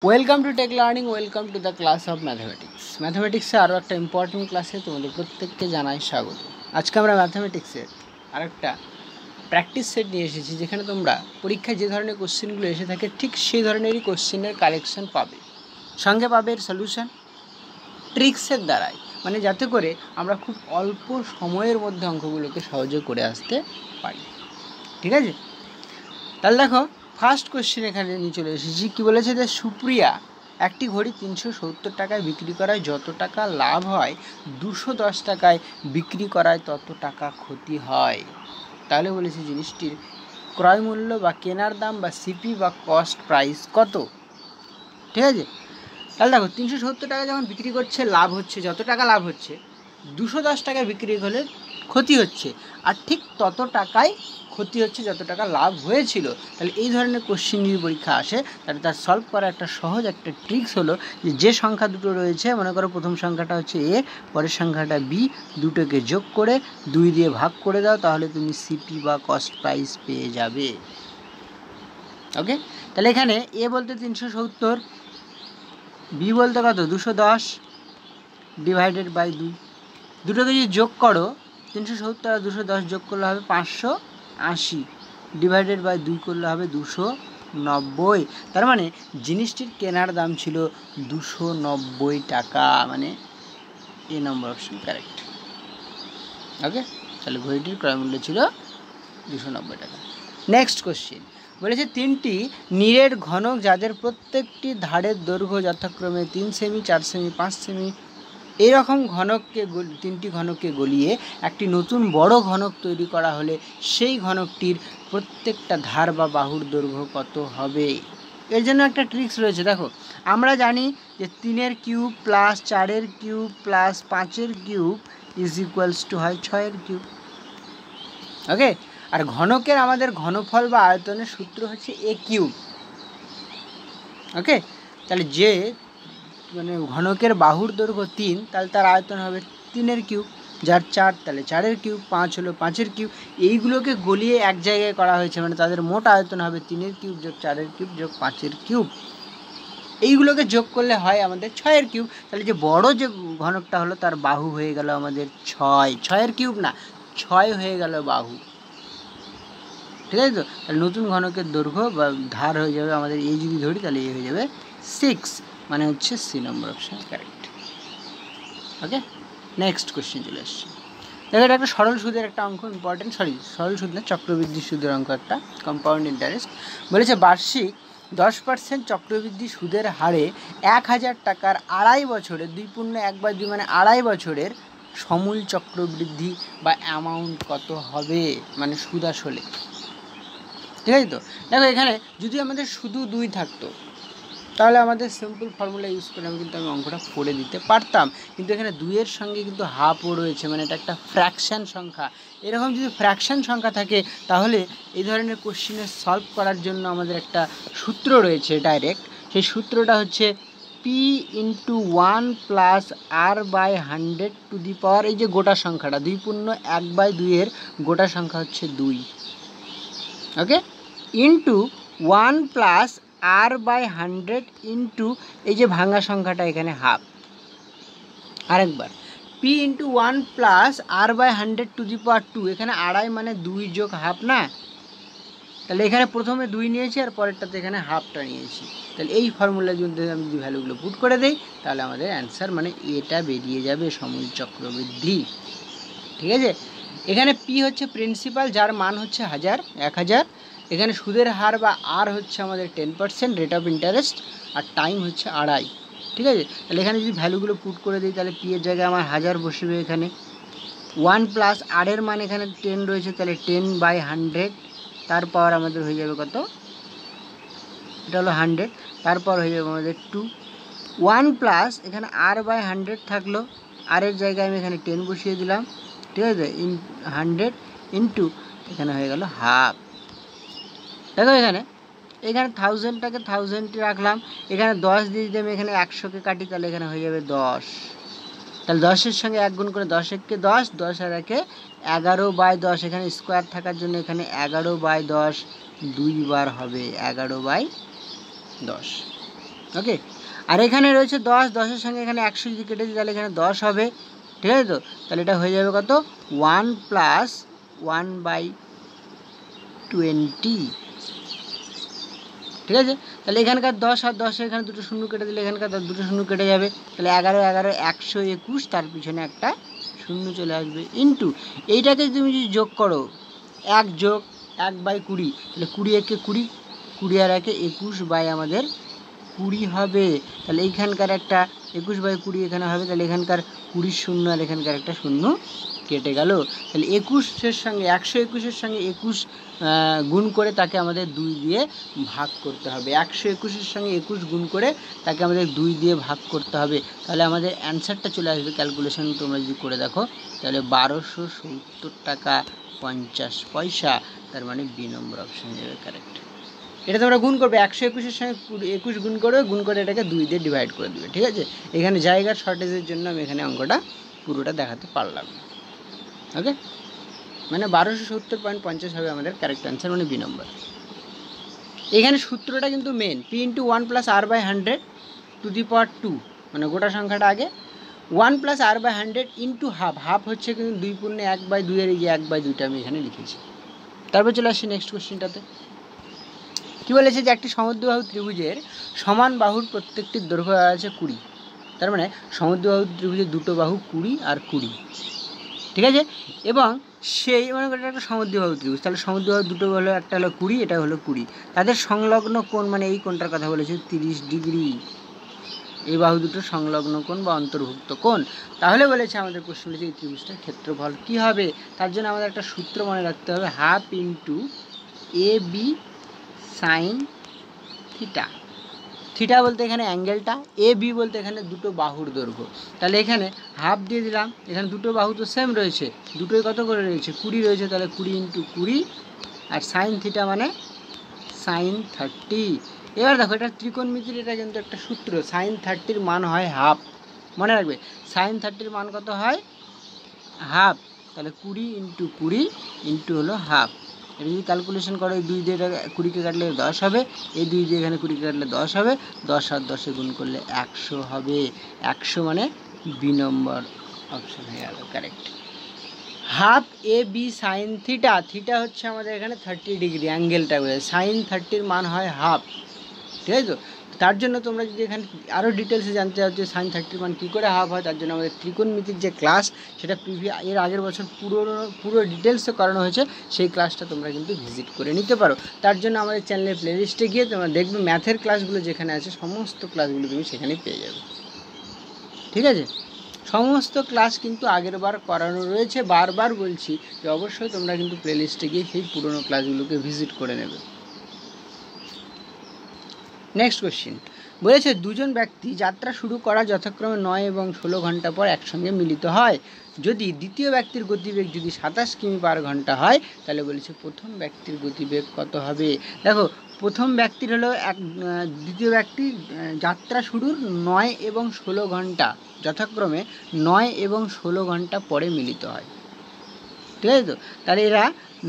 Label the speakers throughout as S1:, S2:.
S1: Welcome to tech learning, welcome to the class of mathematics. ম্যাথামেটিক্সে আরও একটা important ক্লাসে তোমাদের প্রত্যেককে জানাই স্বাগত। আজকে আমরা ম্যাথামেটিক্সের আরেকটা প্র্যাকটিস সেট নিয়ে এসেছি, যেখানে তোমরা পরীক্ষায় যে ধরনের কোশ্চেনগুলো এসে থাকে ঠিক সেই ধরনেরই কোশ্চেনের কালেকশন পাবে, সঙ্গে পাবে এর সলিউশন ট্রিক্সের দ্বারাই, মানে যাতে করে আমরা খুব অল্প সময়ের মধ্যে অঙ্কগুলোকে সহজে করে আসতে পারি। ঠিক আছে, তাহলে দেখো ফার্স্ট কোশ্চেন এখানে নিয়ে চলে এসেছি। কী বলেছে যে সুপ্রিয়া একটি ঘড়ি 370 টাকায় বিক্রি করায় যত টাকা লাভ হয় 210 টাকায় বিক্রি করায় তত টাকা ক্ষতি হয়। তাহলে বলেছে জিনিসটির ক্রয় মূল্য বা কেনার দাম বা সিপি বা কস্ট প্রাইস কত। ঠিক আছে, তাহলে দেখো 370 টাকা যখন বিক্রি করছে লাভ হচ্ছে, যত টাকা লাভ হচ্ছে 210 টাকায় বিক্রি হলে ক্ষতি হচ্ছে, আর ঠিক তত টাকায় ক্ষতি হচ্ছে যত টাকা লাভ হয়েছিল। তাহলে এই ধরনের কোশ্চেন যদি পরীক্ষা আসে তাহলে তার সলভ করা একটা সহজ একটা ট্রিক্স হলো যে সংখ্যা দুটো রয়েছে, মনে করো প্রথম সংখ্যাটা হচ্ছে এ, পরের সংখ্যাটা বি, দুটোকে যোগ করে 2 দিয়ে ভাগ করে দাও, তাহলে তুমি সিপি বা কস্ট প্রাইস পেয়ে যাবে। ওকে, তাহলে এখানে এ বলতে 370, বি বলতে কত 210 ডিভাইডেড বাই 2, দুটোকে যদি যোগ করো 370 আর 210 যোগ করলে হবে 580, ডিভাইডেড বাই 2 করলে হবে 290। তার মানে জিনিসটির কেনার দাম ছিল 290 টাকা, মানে এ নম্বর অপশন কারেক্ট। ওকে, তাহলে ঘড়িটির ক্রয় মূল্য ছিল 290 টাকা। নেক্সট কোশ্চেন বলেছে 3টি নীরের ঘনক যাদের প্রত্যেকটি ধারের দৈর্ঘ্য যথাক্রমে 3 সেমি, 4 সেমি, 5 সেমি, এইরকম ঘনককে 3টি ঘনককে গলিয়ে একটি নতুন বড় ঘনক তৈরি করা হলে সেই ঘনকটির প্রত্যেকটা ধার বা বাহুর দৈর্ঘ্য কত হবে। এর জন্য একটা ট্রিক্স রয়েছে। দেখো, আমরা জানি যে 3-এর কিউব প্লাস 4-এর কিউব প্লাস 5-এর কিউব ইজ ইকুয়ালস টু হয় 6-এর কিউব। ওকে, আর ঘনকের আমাদের ঘনফল বা আয়তনের সূত্র হচ্ছে এ কিউব। ওকে, তাহলে যে মানে ঘনকের বাহুর দৈর্ঘ্য 3, তাহলে তার আয়তন হবে 3-এর কিউব, যার 4 তাহলে 4-এর কিউব, 5 হলো 5-এর কিউব। এইগুলোকে গলিয়ে এক জায়গায় করা হয়েছে, মানে তাদের মোট আয়তন হবে 3-এর কিউব যোগ 4-এর কিউব যোগ 5-এর কিউব। এইগুলোকে যোগ করলে হয় আমাদের 6-এর কিউব। তাহলে যে বড় যে ঘনকটা হলো তার বাহু হয়ে গেল আমাদের 6-এর কিউব না, 6 হয়ে গেল বাহু। ঠিক আছে তো, তাহলে নতুন ঘনকের দৈর্ঘ্য বা ধার হয়ে যাবে আমাদের এই যদি ধরি তাহলে এই হয়ে যাবে 6, মানে হচ্ছে সি নম্বর অপশন কারেক্ট। ওকে, নেক্সট কোশ্চেন চলে আসছে। দেখো, এটা একটা সরল সুদের একটা অঙ্ক, ইম্পর্টেন্ট, সরল সুদ না, চক্রবৃদ্ধি সুদের অঙ্ক একটা, কম্পাউন্ড ইন্টারেস্ট। বলেছে বার্ষিক 10% চক্রবৃদ্ধি সুদের হারে 1000 টাকার 2.5 বছরের 2.1/2 মানে 2.5 বছরের সমূল চক্রবৃদ্ধি বা অ্যামাউন্ট কত হবে, মানে সুদ আসলে। ঠিক আছে তো, দেখো এখানে যদি আমাদের শুধু 2 থাকতো তাহলে আমাদের সিম্পল ফর্মুলা ইউজ করে আমি অঙ্কটা করে দিতে পারতাম, কিন্তু এখানে 2-এর সঙ্গে কিন্তু হাফও রয়েছে, মানে এটা একটা ফ্র্যাকশান সংখ্যা। এরকম যদি ফ্র্যাকশান সংখ্যা থাকে তাহলে এই ধরনের কোশ্চেনের সলভ করার জন্য আমাদের একটা সূত্র রয়েছে ডাইরেক্ট। সেই সূত্রটা হচ্ছে P into 1 plus R by 100 to the power, এই যে গোটা সংখ্যাটা 2.1/2 গোটা সংখ্যা হচ্ছে 2, okay, into 1 plus R by 100 into এই যে ভাঙা সংখ্যাটা এখানে হাফ। আরেকবার P into 1 plus R by 100 to the power 2, এখানে 2.5 মানে 2 যোগ হাফ না, তাহলে এখানে প্রথমে 2 নিয়েছি আর পরেরটাতে এখানে হাফটা নিয়েছি। তাহলে এই ফর্মুলার মধ্যে আমি যদি ভ্যালুগুলো পুট করে দিই তাহলে আমাদের অ্যান্সার মানে এটা বেরিয়ে যাবে, সমূল চক্রবৃদ্ধি। ঠিক আছে, এখানে পি হচ্ছে প্রিন্সিপাল, যার মান হচ্ছে 1000। এখানে সুদের হার বা আর হচ্ছে আমাদের 10% রেট অফ ইন্টারেস্ট, আর টাইম হচ্ছে 2.5। ঠিক আছে, তাহলে এখানে যদি ভ্যালুগুলো পুট করে দিই তাহলে পি এর জায়গায় আমার 1000 বসবে। এখানে 1 প্লাস আর এর মান এখানে 10 রয়েছে, তাহলে 10/100, তারপর আমাদের হয়ে যাবে কত, এটা হলো 100, তারপর হয়ে যাবে আমাদের 2। 1 প্লাস এখানে আর বাই 100 থাকলো, আর এর জায়গায় আমি এখানে 10 বসিয়ে দিলাম। ঠিক আছে, 100 ইন্টু এখানে হয়ে গেল হাফ। দেখো এখানে 1000টাকে 1000 রাখলাম, এখানে 10 দিয়ে যদি আমি এখানে 100কে কাটি তাহলে এখানে হয়ে যাবে 10, তাহলে 10-এর সঙ্গে 1 গুণ করে 10-একে 10, 10 আর 1-এ 11/10, এখানে স্কোয়ার থাকার জন্য এখানে 11/10 2 বার হবে 11/10। ওকে। আর এখানে রয়েছে 10, 10-এর সঙ্গে এখানে 100 যদি কেটে দিই তাহলে এখানে 10 হবে, ঠিক আছে তো? তাহলে এটা হয়ে যাবে কত, 1 + 1/20, ঠিক আছে? তাহলে এখানকার 10 আর 10 এখানে দুটো শূন্য কেটে দিলে এখানকার দুটো শূন্য কেটে যাবে, তাহলে 11, 11, 121, তার পিছনে একটা শূন্য চলে আসবে, ইন্টু এইটাকে তুমি যদি যোগ করো 1 যোগ 1/20, তাহলে 20 একে 20, 20 আর 1-এ 21 বাই আমাদের 20 হবে। তাহলে এইখানকার একটা 21/20 এখানে হবে, তাহলে এখানকার 20 শূন্য আর এখানকার একটা শূন্য কেটে গেল। তাহলে 21-এর সঙ্গে 121-এর সঙ্গে 21 গুণ করে তাকে আমাদের 2 দিয়ে ভাগ করতে হবে। 121-এর সঙ্গে 21 গুণ করে তাকে আমাদের 2 দিয়ে ভাগ করতে হবে। তাহলে আমাদের অ্যান্সারটা চলে আসবে, ক্যালকুলেশন তোমরা যদি করে দেখো তাহলে 1270 টাকা 50 পয়সা, তার মানে বি নম্বর অপশান যাবে কারেক্ট। এটা তোমরা গুণ করবে, 121-এর সঙ্গে 21 গুণ করবে, গুণ করে এটাকে 2 দিয়ে ডিভাইড করে দেবে, ঠিক আছে? এখানে জায়গার শর্টেজের জন্য আমি এখানে অঙ্কটা পুরোটা দেখাতে পারলাম না। ওকে, মানে 1270.50 হবে আমাদের কারেক্ট অ্যান্সার, মানে বি নম্বর। এখানে সূত্রটা কিন্তু মেন, p × 1 + r/100^2, মানে গোটা সংখ্যাটা আগে 1 + r/100 × হাফ, হাফ হচ্ছে কিন্তু 2 × 1/2 এর এই 1/2টা আমি এখানে লিখেছি। তারপর চলে আসছি নেক্সট কোশ্চেনটাতে। কী বলেছে যে একটি সমদ্বিবাহু ত্রিভুজের সমান বাহুর প্রত্যেকটির দৈর্ঘ্য আছে 20, তার মানে সমদ্বিবাহু ত্রিভুজের দুটো বাহু 20 আর 20, ঠিক আছে? এবং সেই মনে করি একটা সমদ্বিবাহু ত্রিভুজ, তাহলে সমদ্বিবাহু দুটো হলো, একটা হলো 20, এটা হলো 20, তাদের সংলগ্ন কোণ মানে এই কোণটার কথা বলেছে 30 ডিগ্রি, এই বাহু দুটো সংলগ্ন কোণ বা অন্তর্ভুক্ত কোণ। তাহলে বলেছে আমাদের প্রশ্ন বলেছে এই ত্রিভুজটার ক্ষেত্রফল কী হবে? তার জন্য আমাদের একটা সূত্র মনে রাখতে হবে, half into AB sine theta. Theta বলতে এখানে অ্যাঙ্গেলটা, AB বলতে এখানে দুটো বাহুর দৈর্ঘ্য। তাহলে এখানে হাফ দিয়ে দিলাম, এখানে দুটো বাহু তো সেম রয়েছে, দুটোই কত করে রয়েছে 20 রয়েছে, তাহলে 20 × 20, আর সাইন থিটা মানে সাইন 30। এবার দেখো এটা ত্রিকোণমিতির, এটা কিন্তু একটা সূত্র, সাইন 30-র মান হয় হাফ, মনে রাখবে সাইন 30-র মান কত হয়, হাফ। তাহলে 20 × 20 ইন্টু হলো হাফ। এটা যদি ক্যালকুলেশন করো, এই 2 দিয়ে 20কে কাটলে 10 হবে, এই 2 দিয়ে এখানে 20কে কাটলে 10 হবে, 10 আর 10-এ গুণ করলে 100 হবে। 100 মানে বি নম্বর অপশন হয়ে গেল correct. Half AB sine theta, theta হচ্ছে আমাদের এখানে 30 ডিগ্রি, অ্যাঙ্গেলটা বোঝায়, সাইন 30-র মান হয় হাফ, ঠিক আছে তো? তার জন্য তোমরা যদি এখানে আরও ডিটেলসে জানতে চাও যে সাইন 30-র মান কী করে হাফ হয়, তার জন্য আমাদের ত্রিকোণমিতির যে ক্লাস, সেটা এর আগের বছর পুরো ডিটেলসে করানো হয়েছে, সেই ক্লাসটা তোমরা কিন্তু ভিজিট করে নিতে পারো। তার জন্য আমাদের চ্যানেলের প্লেলিস্টে গিয়ে তোমরা দেখবে ম্যাথের ক্লাসগুলো যেখানে আছে সমস্ত ক্লাসগুলো তুমি সেখানে পেয়ে যাবে, ঠিক আছে? সমস্ত ক্লাস কিন্তু আগের বার করানো রয়েছে, বারবার বলছি যে অবশ্যই তোমরা কিন্তু প্লেলিস্টে গিয়ে সেই পুরনো ক্লাসগুলোকে ভিজিট করে নেবে। নেক্সট কোশ্চেন বলেছে, দুজন ব্যক্তি যাত্রা শুরু করা যথাক্রমে 9 এবং 16 ঘন্টা পর একসঙ্গে মিলিত হয়। যদি দ্বিতীয় ব্যক্তির গতিবেগ যদি 27 কিমি/ঘন্টা হয়, তাহলে বলেছে প্রথম ব্যক্তির গতিবেগ কত হবে? দেখো, প্রথম ব্যক্তির হলো দ্বিতীয় ব্যক্তি যাত্রা শুরুর 9 এবং 16 ঘন্টা, যথাক্রমে 9 এবং 16 ঘন্টা পরে মিলিত হয়, ঠিক আছে তো? তাহলে এরা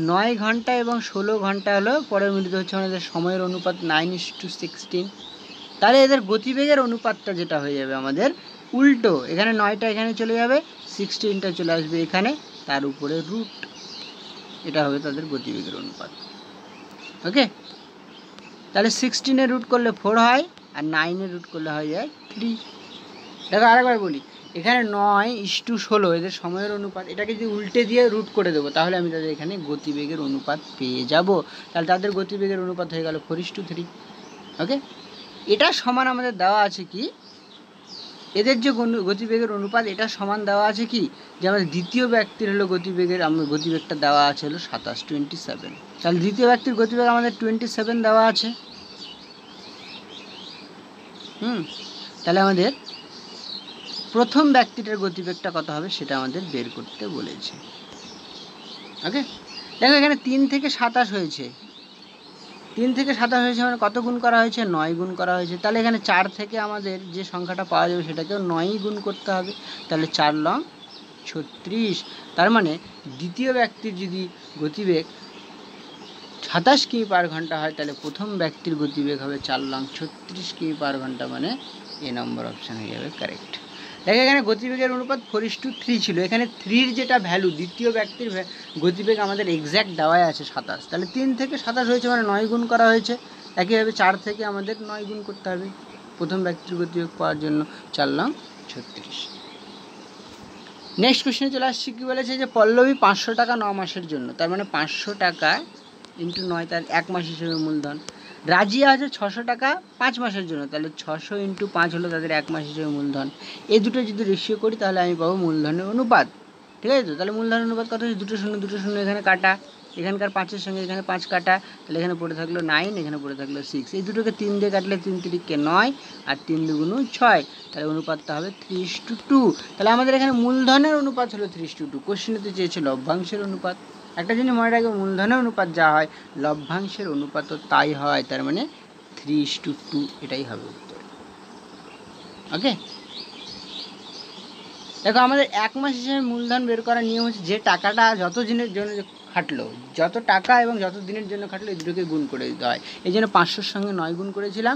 S1: 9 ঘন্টা এবং 16 ঘন্টা হলো পরে মিলিত হচ্ছে, আমাদের সময়ের অনুপাত 9:16। তাহলে এদের গতিবেগের অনুপাতটা যেটা হয়ে যাবে আমাদের উল্টো, এখানে 9টা এখানে চলে যাবে, 16টা চলে আসবে এখানে, তার উপরে রুট, এটা হবে তাদের গতিবেগের অনুপাত। ওকে, তাহলে 16-এর রুট করলে 4 হয়, আর 9-এর রুট করলে হয়ে যায় 3। দেখো আরেকবার বলি, এখানে 9:16 এদের সময়ের অনুপাত, এটাকে যদি উল্টে দিয়ে রুট করে দেবো তাহলে আমি তাদের এখানে গতিবেগের অনুপাত পেয়ে যাব। তাহলে তাদের গতিবেগের অনুপাত হয়ে গেল 4:3। ওকে, এটা সমান আমাদের দেওয়া আছে কি, এদের যে গতিবেগের অনুপাত এটা সমান দেওয়া আছে কি, যে আমাদের দ্বিতীয় ব্যক্তির হলো গতিবেগটা দেওয়া আছে হলো 27। তাহলে দ্বিতীয় ব্যক্তির গতিবেগ আমাদের 27 দেওয়া আছে। তাহলে আমাদের প্রথম ব্যক্তিটার গতিবেগটা কত হবে সেটা আমাদের বের করতে বলেছে। ওকে, দেখো এখানে 3 থেকে 27 হয়েছে, 3 থেকে 27 হয়েছে মানে কত গুণ করা হয়েছে, 9 গুণ করা হয়েছে। তাহলে এখানে 4 থেকে আমাদের যে সংখ্যাটা পাওয়া যাবে সেটাকেও 9 গুণ করতে হবে, তাহলে 4 লং 36। তার মানে দ্বিতীয় ব্যক্তির যদি গতিবেগ 27 কিমি পার ঘন্টা হয়, তাহলে প্রথম ব্যক্তির গতিবেগ হবে 4,36 কিমি পার ঘন্টা, মানে এ নম্বর অপশান হয়ে যাবে কারেক্ট। দেখো এখানে গতিবেগের অনুপাত 4:3 ছিল, এখানে 3-র যেটা ভ্যালু দ্বিতীয় ব্যক্তির গতিবেগ আমাদের এক্স্যাক্ট দেওয়াই আছে 27, তাহলে 3 থেকে 27 হয়েছে মানে 9 গুণ করা হয়েছে। একইভাবে 4 থেকে আমাদের 9 গুণ করতে হবে প্রথম ব্যক্তির গতিবেগ পাওয়ার জন্য, 4,36। নেক্সট কোশ্চেনে চলে আসছি, কী বলেছে যে পল্লবী 500 টাকা 9 মাসের জন্য, তার মানে 500 টাকা ইন্টু 9 তার 1 মাস হিসেবে মূলধন। রাজিয়া আছে 600 টাকা 5 মাসের জন্য, তাহলে 600 ইন্টু 5 হলো তাদের 1 মাস হিসেবে মূলধন। এই দুটো যদি রেশিও করি তাহলে আমি পাবো মূলধনের অনুপাত, ঠিক আছে তো? তাহলে মূলধনের অনুপাত কত হচ্ছে, দুটো শূন্য এখানে কাটা, এখানকার 5-এর সঙ্গে এখানে 5 কাটা, তাহলে এখানে পড়ে থাকলো 9, এখানে পড়ে থাকলো 6, এই দুটোকে 3 দিয়ে কাটলে 3 3কে 9 আর 3 2 6, তাহলে অনুপাতটা হবে 3:2। তাহলে আমাদের এখানে মূলধনের অনুপাত হলো 3:2। কোশ্চেনেতে চেয়েছে লভ্যাংশের অনুপাত। একটা জিনিস মনে রাখবে, মূলধনের অনুপাত যা হয় লভ্যাংশের অনুপাতও তাই হয়, তার মানে 3:2 এটাই হবে উত্তর। ওকে, দেখো আমাদের 1 মাস হিসেবে মূলধন বের করার নিয়ম হচ্ছে যে টাকাটা যত দিনের জন্য খাটলো, যত টাকা এবং যত দিনের জন্য খাটলো এই দুটোকে গুণ করে দিতে হয়। এই জন্য 500-র সঙ্গে 9 গুণ করেছিলাম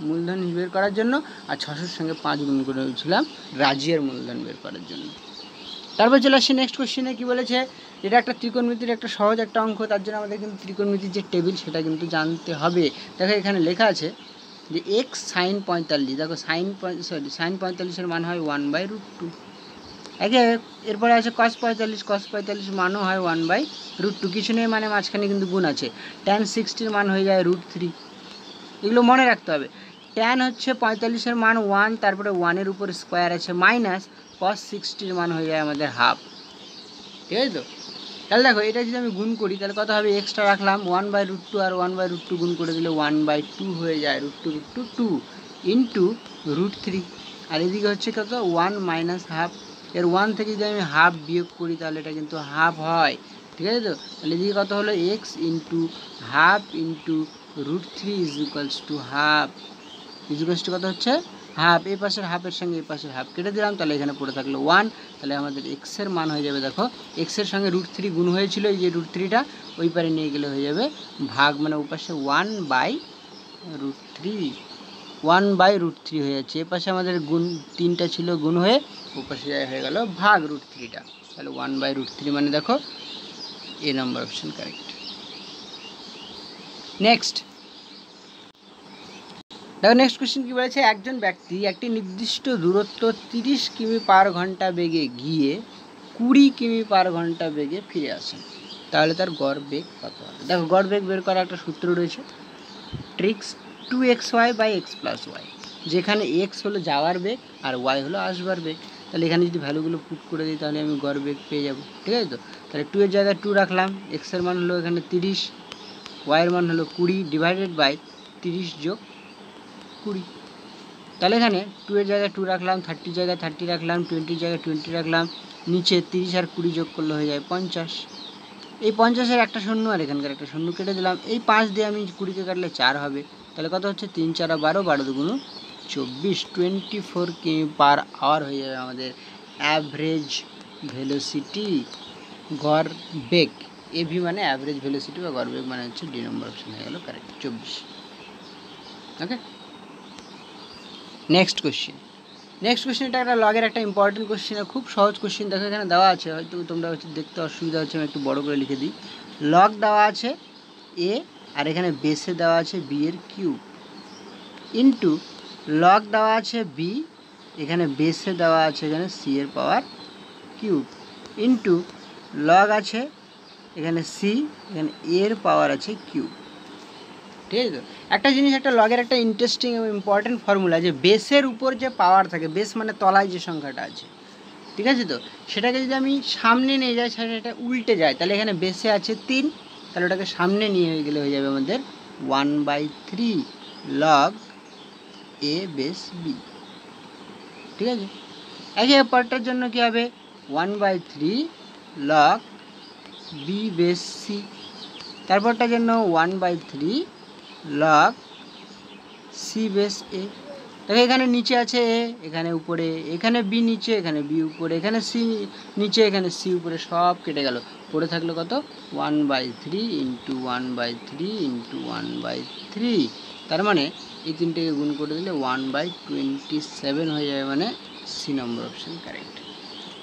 S1: মূলধন বের করার জন্য, আর 600-র সঙ্গে 5 গুণ করেছিলাম রাজিয়ার মূলধন বের করার জন্য। তারপর চলে আসছি নেক্সট কোশ্চেনে, কী বলেছে, এটা একটা ত্রিকোণমিতির একটা সহজ একটা অঙ্ক, তার জন্য আমাদের কিন্তু ত্রিকোণমিতির যে টেবিল সেটা কিন্তু জানতে হবে। দেখো এখানে লেখা আছে যে x sin 45, দেখো sin 45-এর মান হয় 1/√2। এরপরে আছে cos 45 মানও হয় 1/√2, কিছু নেই মানে মাঝখানে কিন্তু গুণ আছে। tan 60-র মান হয়ে যায় √3, এগুলো মনে রাখতে হবে। tan হচ্ছে 45-এর মান 1, তারপরে 1-এর উপর স্কোয়ার আছে মাইনাস cos 60-র মান হয়ে যায় আমাদের হাফ, ঠিক আছে তো? তাহলে দেখো এটা যদি আমি গুণ করি তাহলে কত হবে, এক্সট্রা রাখলাম 1/√2 আর 1/√2 গুণ করে দিলে 1/2 হয়ে যায়, √2 ইন্টু √3, আর এদিকে হচ্ছে কত 1 মাইনাস হাফ। এর 1 থেকে যদি আমি হাফ বিয়োগ করি তাহলে এটা কিন্তু হাফ হয়, ঠিক আছে তো? তাহলে এদিকে কত হলো, x into half into √3 is equals to half, কত হচ্ছে হাফ। এই পাশের হাফের সঙ্গে এই পাশের হাফ কেটে দিলাম, তাহলে এখানে পড়ে থাকলো 1, তাহলে আমাদের এক্সের মান হয়ে যাবে, দেখো এক্সের সঙ্গে √3 গুণ হয়েছিল, এই যে √3টা ওই পারে নিয়ে গেলে হয়ে যাবে ভাগ, মানে ওই পাশে 1/√3 হয়ে যাচ্ছে। এ পাশে আমাদের গুণ 3টা ছিল, গুণ হয়ে ও পাশে হয়ে গেল ভাগ √3টা, তাহলে 1/√3 মানে দেখো এ নম্বর অপশন কারেক্ট। নেক্সট দেখো নেক্সট কোশ্চেন কী বলেছে, একজন ব্যক্তি একটি নির্দিষ্ট দূরত্ব 30 কিমি পার ঘন্টা বেগে গিয়ে 20 কিমি পার ঘন্টা বেগে ফিরে আসেন, তাহলে তার গড় বেগ কত হবে? দেখো গড় বেগ বের করার একটা সূত্র রয়েছে, ট্রিক্স 2xy/x+y, যেখানে x হলো যাওয়ার বেগ আর y হলো আসবার বেগ। তাহলে এখানে যদি ভ্যালুগুলো পুট করে দিই তাহলে আমি গড় বেগ পেয়ে যাব, ঠিক আছে তো? তাহলে 2 এর জায়গায় 2 রাখলাম, এক্সের মান হলো এখানে 30, ওয়াইয়ের মান হলো 20 ডিভাইডেড বাই 30 যোগ 20। তাহলে এখানে 2 এর জায়গায় 2 রাখলাম, 30 জায়গায় 30 রাখলাম, 20 জায়গায় 20 রাখলাম, নিচে 30 আর 20 যোগ করলে হয়ে যায় 50। এই 50-এর একটা শূন্য আর এখানকার একটা শূন্য কেটে দিলাম, এই 5 দিয়ে আমি 20কে কাটলে 4 হবে, তাহলে কত হচ্ছে 3 4 12, 12 2 24, 24 কিমি পার আওয়ার হয়ে যাবে আমাদের অ্যাভারেজ ভেলোসিটি, গড় বেগ। এভি মানে অ্যাভারেজ ভেলোসিটি বা গড় বেগ, মানে হচ্ছে ডি নম্বর অপশন হয়ে গেল কারেক্ট, 24। ওকে, নেক্সট কোশ্চেন এটা একটা লগের একটা ইম্পর্টেন্ট কোশ্চেন, খুব সহজ কোশ্চেন। দেখো এখানে দেওয়া আছে, হয়তো তোমরা হচ্ছে দেখতে অসুবিধা হচ্ছে, আমি একটু বড় করে লিখে দিই। লগ দেওয়া আছে এ আর এখানে বেসে দেওয়া আছে বি এর কিউব, ইন্টু লগ দেওয়া আছে বি, এখানে বেসে দেওয়া আছে এখানে সি এর পাওয়ার কিউব, ইন্টু লগ আছে এখানে সি, এখানে এর পাওয়ার আছে কিউব, ঠিক আছে তো? একটা জিনিস, একটা লগের একটা ইন্টারেস্টিং এবং ইম্পর্টেন্ট ফর্মুলা, যে বেসের উপর যে পাওয়ার থাকে, বেস মানে তলায় যে সংখ্যাটা আছে, ঠিক আছে তো, সেটাকে যদি আমি সামনে নিয়ে যাই, সেটা উল্টে যায়, তাহলে এখানে বেসে আছে 3, তাহলে ওটাকে সামনে নিয়ে গেলে হয়ে যাবে আমাদের 1/3 লগ এ বেস বি, ঠিক আছে? একই পার্টটার জন্য কী হবে, 1/3 লগ বি বেস সি, তারপরটার জন্য 1/3 লগ সি বেস এ, দেখো এখানে নিচে আছে এ, এখানে উপরে, এখানে বি নিচে, এখানে বি উপরে, এখানে সি নিচে, এখানে সি উপরে, সব কেটে গেল। পড়ে থাকলো কত 1/3 ইন্টু 1/3 ইন্টু 1/3। তার মানে এই তিনটেকে গুণ করে দিলে 1/27 হয়ে যাবে, মানে সি নম্বর অপশান কারেক্ট।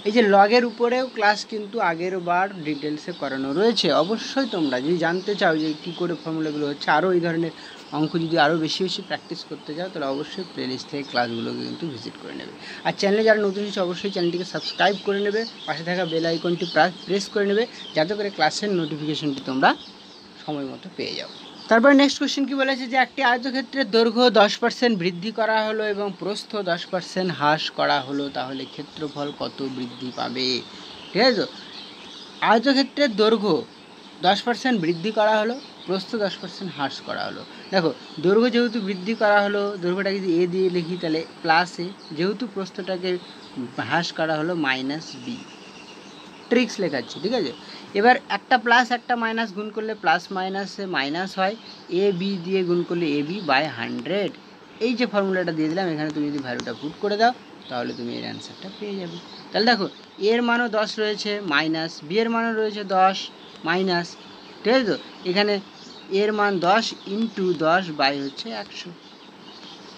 S1: এই যে লগের উপরেও ক্লাস কিন্তু আগের বার ডিটেলসে করানো রয়েছে। অবশ্যই তোমরা যদি জানতে চাও যে কী করে ফর্মুলাগুলো হচ্ছে, আরও এই ধরনের অঙ্ক যদি আরও বেশি বেশি প্র্যাকটিস করতে চাও, তাহলে অবশ্যই প্লেলিস্ট থেকে ক্লাসগুলোকে কিন্তু ভিজিট করে নেবে। আর চ্যানেলে যারা নতুন হচ্ছে অবশ্যই চ্যানেলটিকে সাবস্ক্রাইব করে নেবে, পাশে থাকা বেল আইকনটি প্রেস করে নেবে, যাতে করে ক্লাসের নোটিফিকেশনটি তোমরা সময় মতো পেয়ে যাও। তারপরে নেক্সট কোশ্চেন কি বলেছে যে একটি আয়তক্ষেত্রের দৈর্ঘ্য 10% বৃদ্ধি করা হলো এবং প্রস্থ 10% হ্রাস করা হলো, তাহলে ক্ষেত্রফল কত বৃদ্ধি পাবে? ঠিক আছে, তো আয়তক্ষেত্রের দৈর্ঘ্য 10% বৃদ্ধি করা হলো, প্রস্থ 10% হ্রাস করা হলো। দেখো দৈর্ঘ্য যেহেতু বৃদ্ধি করা হলো, দৈর্ঘ্যটাকে যদি এ দিয়ে লিখি তাহলে প্লাস এ, যেহেতু প্রস্থটাকে হ্রাস করা হলো মাইনাস বি, ট্রিক্স লেখাচ্ছি, ঠিক আছে। এবার একটা প্লাস একটা মাইনাস গুণ করলে প্লাস মাইনাসে মাইনাস হয়, এ বি দিয়ে গুণ করলে এ বি বাই 100। এই যে ফর্মুলাটা দিয়ে দিলাম, এখানে তুমি যদি ভ্যালুটা পুট করে দাও তাহলে তুমি এর অ্যান্সারটা পেয়ে যাবে। তাহলে দেখো এর মানও 10 রয়েছে মাইনাস, বি এর মানও রয়েছে 10 মাইনাস, ঠিক আছে। তো এখানে এর মান 10 ইন্টু 10 বাই হচ্ছে 100।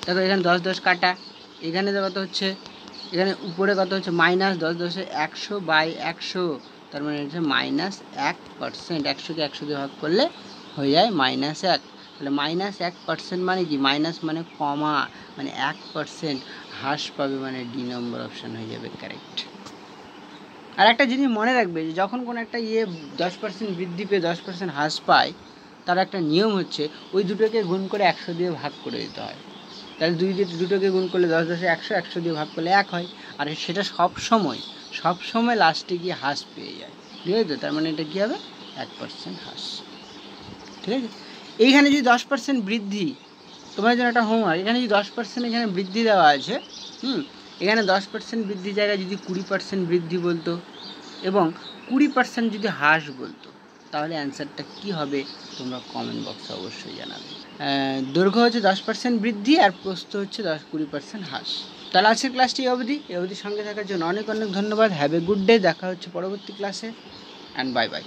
S1: দেখো এখানে 10 10 কাটা, এখানে কত হচ্ছে, এখানে উপরে কত হচ্ছে মাইনাস 10 10 100 বাই 100, তার মানে হচ্ছে -1%। 100কে 100 দিয়ে ভাগ করলে হয়ে যায় -1। তাহলে -1% মানে কি, মাইনাস মানে কমা, মানে 1% হ্রাস পাবে, মানে ডি নম্বর অপশান হয়ে যাবে কারেক্ট। আর একটা জিনিস মনে রাখবে যে যখন কোনো একটা 10% বৃদ্ধি পেয়ে 10% হ্রাস পায়, তার একটা নিয়ম হচ্ছে ওই দুটোকে গুণ করে 100 দিয়ে ভাগ করে দিতে হয়। তাহলে দুটোকে গুণ করলে 10 10 100, 100 দিয়ে ভাগ করলে 1 হয়। আর সেটা সবসময় লাস্টে গিয়ে হ্রাস পেয়ে যায়, ঠিক আছে। তার মানে এটা কী হবে, 1% হ্রাস, ঠিক আছে। এইখানে যদি 10% বৃদ্ধি, তোমার জন্য একটা হোমওয়ার্ক, এখানে যদি 10% এখানে বৃদ্ধি দেওয়া আছে, এখানে 10% বৃদ্ধির জায়গায় যদি 20% বৃদ্ধি বলতো এবং 20% যদি হ্রাস বলতো, তাহলে অ্যান্সারটা কী হবে তোমরা কমেন্ট বক্সে অবশ্যই জানাবে। দৈর্ঘ্য হচ্ছে 10% বৃদ্ধি আর প্রস্থ হচ্ছে 20% হ্রাস। তাহলে আজকের ক্লাসটি এই অবধি সঙ্গে থাকার জন্য অনেক অনেক ধন্যবাদ। Have a good day. দেখা হচ্ছে পরবর্তী ক্লাসে, অ্যান্ড বাই বাই।